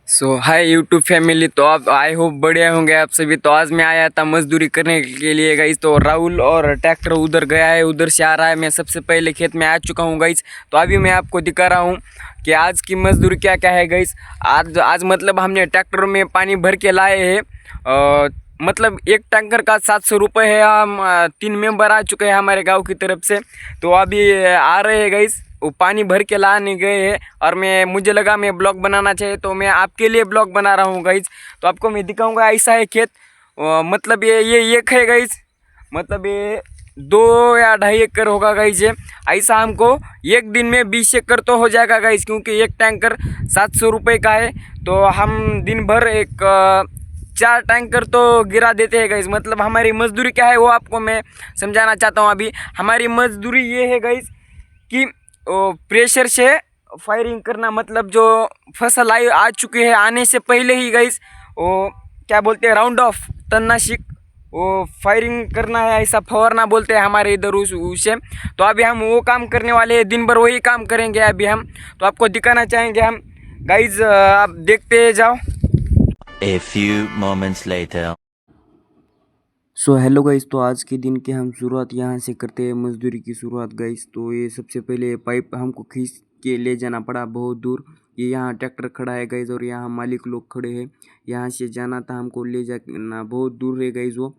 सो hi YouTube family. तो आप I hope बढ़िया होंगे आप सभी। तो आज मैं आया था मजदूरी करने के लिए गाइस। तो राहुल और ट्रैक्टर उधर गया है, उधर से आ रहा है। मैं सबसे पहले खेत में आ चुका हूँ गाइस। तो अभी मैं आपको दिखा रहा हूँ कि आज की मजदूरी क्या क्या है गाइस। आज आज मतलब हमने ट्रैक्टर में पानी भर के लाए हैं। मतलब एक टैंकर का 700 रुपये है। हम 3 मेंबर आ चुके हैं हमारे गाँव की तरफ से। तो अभी आ रहे हैं गाइस, वो पानी भर के लाने गए हैं। और मुझे लगा मैं ब्लॉग बनाना चाहिए, तो मैं आपके लिए ब्लॉग बना रहा हूँ गाइज। तो आपको मैं दिखाऊंगा। ऐसा है खेत। मतलब ये एक है गाइज। मतलब ये 2 या 2.5 एकड़ होगा गाइज। ये ऐसा हमको एक दिन में 20 एकड़ तो हो जाएगा गाइज, क्योंकि एक टैंकर 700 रुपये का है। तो हम दिन भर 4 टैंकर तो गिरा देते हैं गाइज। मतलब हमारी मजदूरी क्या है वो आपको मैं समझाना चाहता हूँ। अभी हमारी मजदूरी ये है गाइज कि प्रेशर से फायरिंग करना। मतलब जो फसल आई आ चुकी है, आने से पहले ही गाइस वो क्या बोलते हैं, राउंड ऑफ तन्नाशिक वो फायरिंग करना है, ऐसा फवारना बोलते हैं हमारे इधर उसे। तो अभी हम वो काम करने वाले हैं, दिन भर वही काम करेंगे अभी हम। तो आपको दिखाना चाहेंगे हम गाइज, आप देखते जाओ। A few moments later. So hello guys. तो आज के दिन की हम शुरुआत यहाँ से करते हैं, मजदूरी की शुरुआत गाइस। तो ये सबसे पहले पाइप हमको खींच के ले जाना पड़ा बहुत दूर। ये यहाँ ट्रैक्टर खड़ा है गाइस, और यहाँ मालिक लोग खड़े हैं। यहाँ से जाना था हमको, ले जाना बहुत दूर है गाइस। वो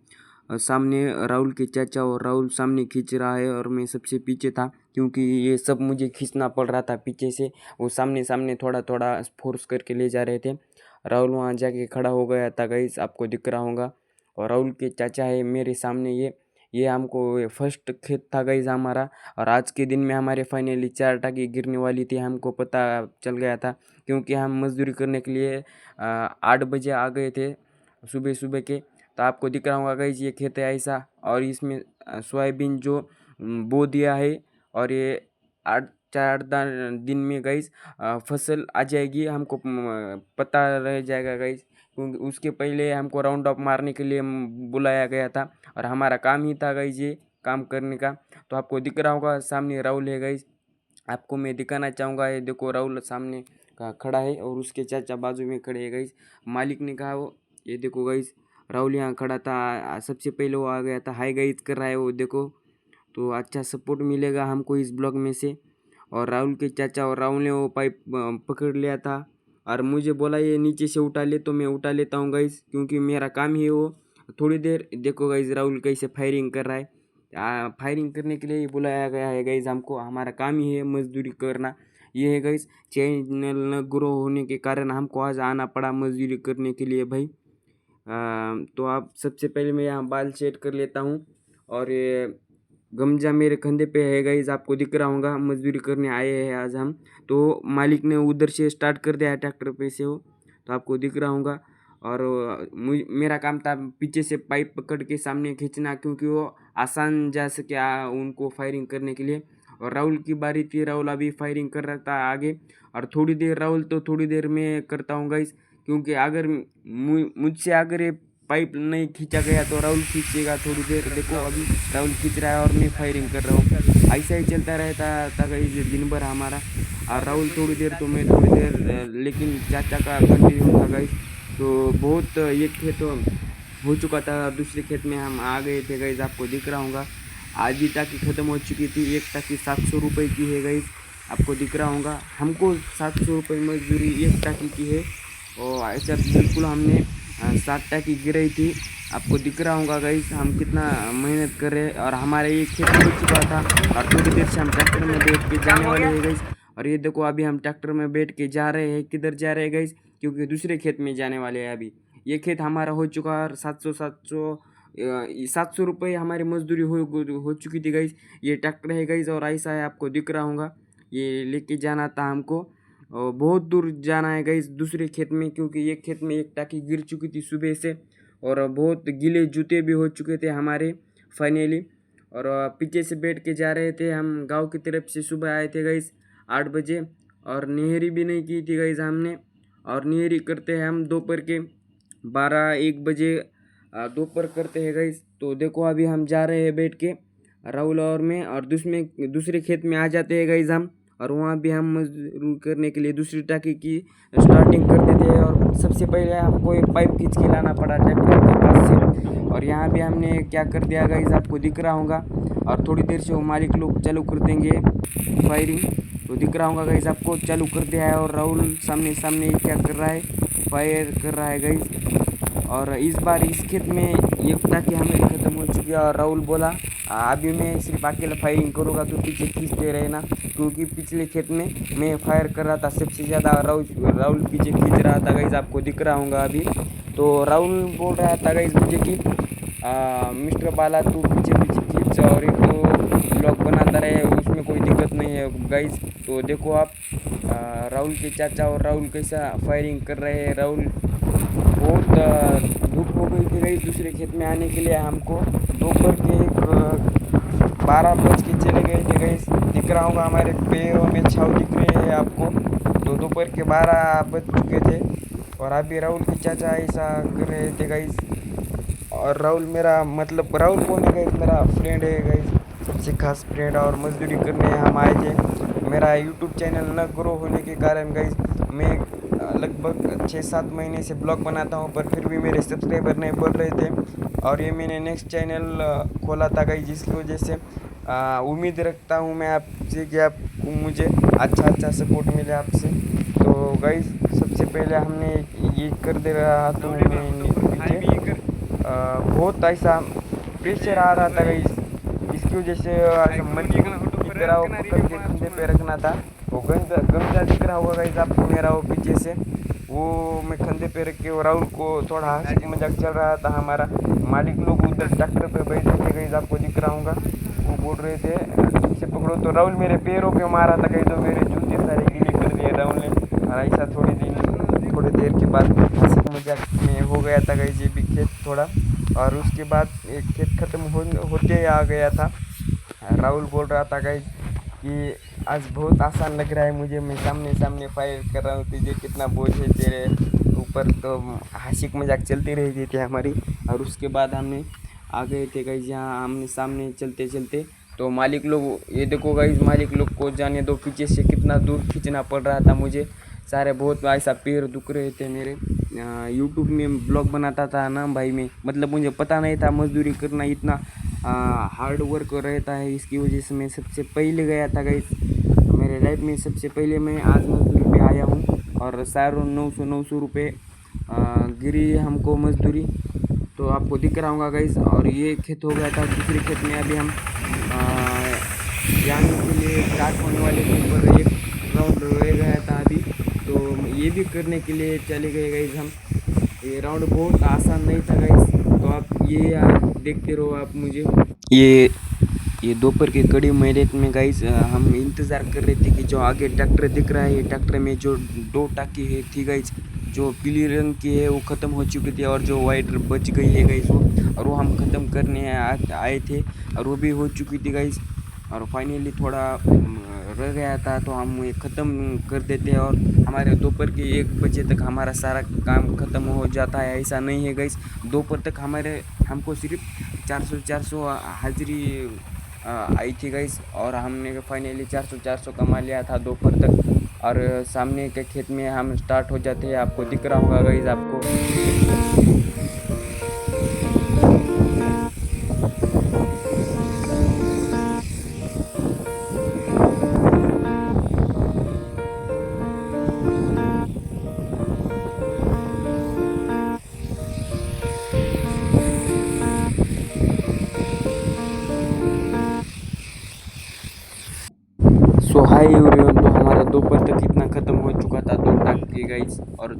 सामने राहुल के चाचा, और राहुल सामने खींच रहा है और मैं सबसे पीछे था, क्योंकि ये सब मुझे खींचना पड़ रहा था पीछे से। वो सामने सामने थोड़ा थोड़ा फोर्स करके ले जा रहे थे। राहुल वहाँ जाके खड़ा हो गया था गाइस, आपको दिख रहा होगा। और राहुल के चाचा है मेरे सामने। ये हमको फर्स्ट खेत था गाइज हमारा। और आज के दिन में हमारे फाइनली 4 टाँकी गिरने वाली थी, हमको पता चल गया था, क्योंकि हम मजदूरी करने के लिए 8 बजे आ गए थे सुबह सुबह के। तो आपको दिख रहा होगा गाइज, ये खेत है ऐसा। और इसमें सोयाबीन जो बो दिया है, और ये 8 4 दिन में गाइज फसल आ जाएगी, हमको पता रह जाएगा गाइज। क्योंकि उसके पहले हमको राउंड अप मारने के लिए बुलाया गया था, और हमारा काम ही था गाइज ये काम करने का। तो आपको दिख रहा होगा सामने राहुल है गाइज। आपको मैं दिखाना चाहूँगा, ये देखो राहुल सामने का खड़ा है, और उसके चाचा बाजू में खड़े हैं गाइज। मालिक ने कहा वो, ये देखो गाइज राहुल यहाँ खड़ा था। सबसे पहले वो आ गया था, हाय गाइज कर रहा है वो देखो। तो अच्छा सपोर्ट मिलेगा हमको इस ब्लॉग में से। और राहुल के चाचा और राहुल ने वो पाइप पकड़ लिया था, और मुझे बोला ये नीचे से उठा ले, तो मैं उठा लेता हूँ गाइज, क्योंकि मेरा काम ही है वो। थोड़ी देर देखो गाइज राहुल कैसे फायरिंग कर रहा है। फायरिंग करने के लिए ही बुलाया गया है गाइज हमको, हमारा काम ही है मजदूरी करना। ये है गाइज, चैनल न ग्रो होने के कारण हमको आज आना पड़ा मजदूरी करने के लिए भाई। तो आप सबसे पहले मैं यहाँ बाल सेट कर लेता हूँ। और ये गमजा मेरे कंधे पे है गाइज, आपको दिख रहा होगा। मजदूरी करने आए हैं आज हम। तो मालिक ने उधर से स्टार्ट कर दिया है ट्रैक्टर पे से वो, तो आपको दिख रहा होगा। और मेरा काम था पीछे से पाइप पकड़ के सामने खींचना, क्योंकि वो आसान जा सके उनको फायरिंग करने के लिए। और राहुल की बारी थी, राहुल अभी फायरिंग कर रहा था आगे। और थोड़ी देर राहुल, तो थोड़ी देर मैं करता हूँ गाइज, क्योंकि अगर मुझसे अगर ये पाइप नहीं खींचा गया तो राहुल खींचेगा थोड़ी देर। देखो अभी राहुल खींच रहा है और मैं फायरिंग कर रहा हूँ। ऐसा ही चलता रहता था गाइस दिन भर हमारा। और राहुल थोड़ी देर तो मैं थोड़ी देर, लेकिन चाचा का कंटिन्यू था गाइस। तो बहुत एक खेत हो चुका था, दूसरे खेत में हम आ गए थे गाइस, आपको दिख रहा होगा। आधी टाँकी ख़त्म हो चुकी थी, एक टाँकी 700 रुपये की है गाइस, आपको दिख रहा होगा। हमको 700 रुपये मजदूरी एक टाँकी की है। और ऐसा बिल्कुल हमने 7 टाँकी गिराई थी, आपको दिख रहा होगा गाइस हम कितना मेहनत कर रहे हैं। और हमारे ये खेत हो चुका था, और थोड़ी देर से हम ट्रैक्टर में बैठ के जाने वाले हैं गाइस। और ये देखो अभी हम ट्रैक्टर में बैठ के जा रहे हैं, किधर जा रहे हैं गाइस, क्योंकि दूसरे खेत में जाने वाले हैं अभी। ये खेत हमारा हो चुका है 700 रुपये हमारी मजदूरी हो चुकी थी गाइस। ये ट्रैक्टर है गाइस, और ऐसा है आपको दिख रहा होगा। ये लेके जाना था हमको, और बहुत दूर जाना है गाइस दूसरे खेत में, क्योंकि एक खेत में एक टाँकी गिर चुकी थी सुबह से। और बहुत गीले जूते भी हो चुके थे हमारे फाइनली। और पीछे से बैठ के जा रहे थे हम गांव की तरफ से, सुबह आए थे गाइस 8 बजे। और नहरी भी नहीं की थी गाइस हमने। और नहरी करते हैं हम दोपहर के 12 1 बजे दोपहर करते हैं गाइस। तो देखो अभी हम जा रहे हैं बैठ के, राहुल और मैं, और दूसरे खेत में आ जाते हैं गाइस हम। और वहाँ भी हम मजदूरी करने के लिए दूसरी टाकी की स्टार्टिंग करते थे और सबसे पहले हमको एक पाइप खींच के लाना पड़ा ट्रैक्टर के पास से। और यहाँ भी हमने क्या कर दिया गाइस, आपको दिख रहा होगा। और थोड़ी देर से वो मालिक लोग चालू कर देंगे फायरिंग, तो दिख रहा होगा गाइस आपको, चालू कर दिया है। और राहुल सामने सामने क्या कर रहा है, फायर कर रहा है गाइस। और इस बार इस खेत में ये टाकी हमें ख़त्म हो चुकी है। और राहुल बोला अभी मैं सिर्फ अकेला फायरिंग करूँगा तो पीछे खींचते रहना, क्योंकि पिछले खेत में मैं फायर कर रहा था सबसे ज़्यादा, राहुल पीछे खींच रहा था गाइस, आपको दिख रहा होगा अभी। तो राहुल बोल रहा था गाइस मुझे कि मिस्टर बाला तू पीछे पीछे खींच और एक तो ब्लॉग बनाता रहे, उसमें कोई दिक्कत नहीं है गाइस। तो देखो आप राहुल के चाचा और राहुल कैसा फायरिंग कर रहे हैं। राहुल बहुत धूप हो गई थी गाइस दूसरे खेत में आने के लिए, हमको दोपहर के 12 बज के चले गए थे गाइस, दिख रहा होगा हमारे पैरों में छाव दिख रही है आपको। तो दोपहर के 12 बज चुके थे और अभी राहुल के चाचा ऐसा कर रहे थे गाइस। और राहुल मेरा मतलब राहुल कौन है गाइस, मेरा फ्रेंड है गाइस, सबसे खास फ्रेंड। और मजदूरी करने हम आए थे। मेरा यूट्यूब चैनल न ग्रो होने के कारण गाइस मैं लगभग 6-7 महीने से ब्लॉग बनाता हूँ, पर फिर भी मेरे सब्सक्राइबर नहीं बढ़ रहे थे। और ये मैंने नेक्स्ट चैनल खोला था गाइस, जिसकी वजह से उम्मीद रखता हूँ मैं आपसे कि आपको मुझे अच्छा सपोर्ट मिले आपसे। तो गाइस सबसे पहले हमने ये कर दे रहा तो मैं बहुत ऐसा प्रेशर आ रहा था गाइस, इसकी वजह से मन की तरह वो पकड़ के कंधे पे रखना था। वो गंजा दिख रहा होगा गाइस आपको मेरा, वो पीछे से वो मैं कंधे पे रख के, वो राहुल को थोड़ा हंसी मजाक चल रहा था हमारा। मालिक लोग उधर ट्रैक्टर पे बैठे थे गाइस, आपको दिख रहा होगा, वो बोल रहे थे से पकड़ो। तो राहुल मेरे पैरों पे मारा था गाइस, तो मेरे जूते सारे गीले कर दिए राहुल ने। और ऐसा थोड़ी देर के बाद हंसी मजाक में हो गया था गाइस ये भी खेत थोड़ा। और उसके बाद एक खेत ख़त्म होते आ गया था। राहुल बोल रहा था गाइस कि आज बहुत आसान लग रहा है मुझे, मैं सामने फायर कर रहा हूँ, तुझे कितना बोझ है तेरे ऊपर। तो हंसी मजाक चलती रही थी हमारी। और उसके बाद हमने आ गए थे गाइस यहाँ आमने सामने चलते चलते। तो मालिक लोग, ये देखो गाइस मालिक लोग को जाने दो, पीछे से कितना दूर खींचना पड़ रहा था मुझे, सारे बहुत ऐसा पैर दुख रहे थे मेरे। यूट्यूब में ब्लॉग बनाता था ना भाई मैं, मतलब मुझे पता नहीं था मजदूरी करना इतना हार्ड वर्क रहता है। इसकी वजह से मैं सबसे पहले गया था गाइस, मेरे लाइफ में सबसे पहले मैं आज मजदूरी पे आया हूँ। और सारों 900 रुपये गिरी हमको मजदूरी, तो आपको दिख रहा होगा गाइस। और ये खेत हो गया था, दूसरे खेत में अभी हम जाने के लिए स्टार्ट होने वाले थे, पर एक राउंड रह गया था अभी, तो ये भी करने के लिए चले गए गाइस हम। ये राउंड बहुत आसान नहीं था गाइस, तो आप ये देखते रहो आप मुझे। ये दोपहर के कड़ी मेहनत में गाइस हम इंतज़ार कर रहे थे कि जो आगे ट्रैक्टर दिख रहा है, ये ट्रैक्टर में जो 2 टाकी है थी गाइस, जो पीली रंग की है वो ख़त्म हो चुकी थी और जो वाइट बच गई है गाइस वो, और वो हम ख़त्म करने आए थे और वो भी हो चुकी थी गाइस। और फाइनली थोड़ा रह गया था तो हम ये ख़त्म कर देते हैं और हमारे दोपहर के 1 बजे तक हमारा सारा काम ख़त्म हो जाता है। ऐसा नहीं है गाइस, दोपहर तक हमको सिर्फ 400 हाजिरी आई थी गाइस, और हमने फाइनली 400 कमा लिया था दोपहर तक। और सामने के खेत में हम स्टार्ट हो जाते हैं, आपको दिख रहा होगा गाइस आपको। सो हाय एवरीवन, तो हमारा दोपहर तक इतना ख़त्म हो चुका था 2 टाकी गाइस, और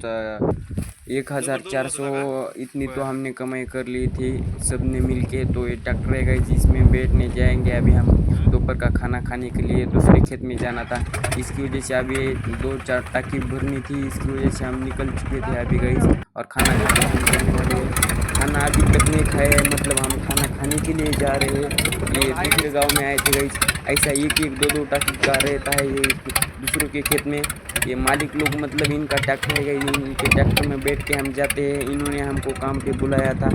1400 इतनी तो हमने कमाई कर ली थी सब ने मिल के। तो ये ट्रैक्टर है गाइस, इसमें बैठने जाएंगे अभी हम, दोपहर का खाना खाने के लिए दूसरे खेत में जाना था, इसकी वजह से अभी 2-4 टाकी भरनी थी, इसकी वजह से हम निकल चुके थे अभी गाइस। और खाना खाना अभी तक नहीं खाए हैं, मतलब हम खाना खाने के लिए जा रहे हैं। ये दूसरे गाँव में आए थे गाइस, ऐसा 1-2 टाकी का रहता है ये दूसरों के खेत में, ये मालिक लोग मतलब इनका ट्रैक्टर है, इनके ट्रैक्टर में बैठ के हम जाते हैं। इन्होंने हमको काम पे बुलाया था,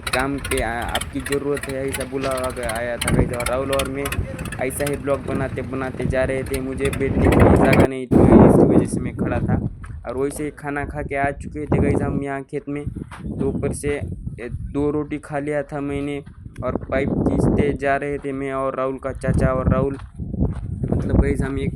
काम पे आपकी ज़रूरत है ऐसा बुला आया था गाइस। और राहुल और मैं ऐसा ही ब्लॉग बनाते बनाते जा रहे थे। मुझे बैठने के लिए जगह नहीं थी, इसकी वजह से मैं खड़ा था। और वैसे ही खाना खा के आ चुके थे गाइस हम यहाँ खेत में। तो ऊपर से 2 रोटी खा लिया था मैंने और पाइप खींचते जा रहे थे मैं और राहुल का चाचा। और राहुल मतलब गाइस हम एक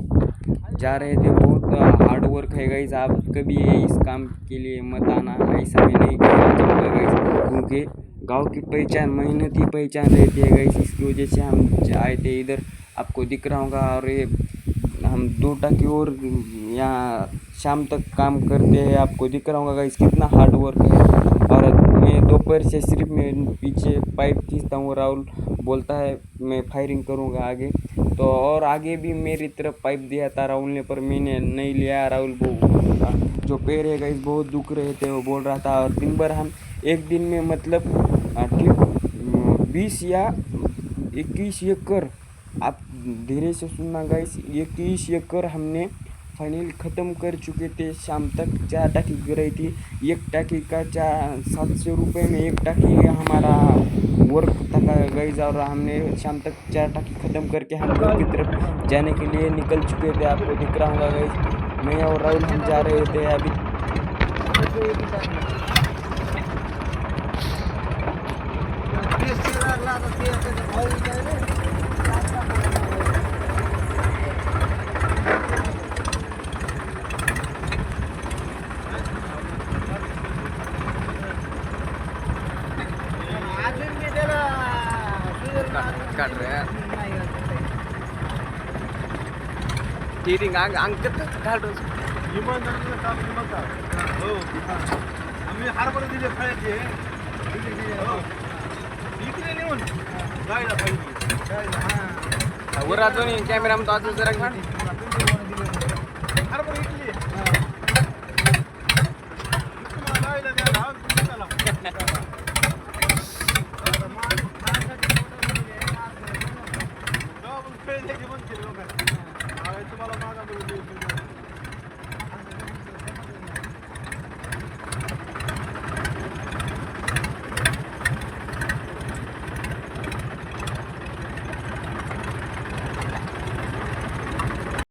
जा रहे थे। बहुत हार्ड वर्क है गाइस, आप कभी इस काम के लिए मत आना, ऐसा मैं नहीं कहना चाहूँगा गाइस, क्योंकि गांव की पहचान मेहनत ही पहचान रहती है गाइस। इसकी वजह से हम आए थे इधर, आपको दिख रहा होगा। और ये हम 2 टाकी और यहाँ शाम तक काम करते हैं, आपको दिख रहा होगा गाइस कितना हार्ड वर्क है। और मैं दोपहर से सिर्फ मैं पीछे पाइप खींचता हूँ, राहुल बोलता है मैं फायरिंग करूँगा आगे। तो और आगे भी मेरी तरफ पाइप दिया था राहुल ने, पर मैंने नहीं लिया। राहुल जो पैर है गाइस बहुत दुख रहे थे, वो बोल रहा था। और दिन भर हम एक दिन में मतलब ठीक 20 या 21 एकड़, आप धीरे से सुनना गाइस, 21 एकड़ हमने फाइनल ख़त्म कर चुके थे। शाम तक 4 टाकी गिराई थी, एक टाकी का 700 रुपये में एक टाकी हमारा वर्क था गाइस। और हमने शाम तक 4 टाकी ख़त्म करके हम घर की तरफ जाने के लिए निकल चुके थे, आपको दिख रहा होगा गाइस। मैं और राहुल हम जा रहे थे अभी। काट रहे हैं टीरिंग अंक काढ इमानदारीचं काम नका. हो आम्ही हरभरा दिले खायचे हो इकडे नेऊन जायला पाहिजे वर अजून कॅमेरा म्हणतो अजून जरा काढ हरभरा इकडे तुम्हाला जायला द्या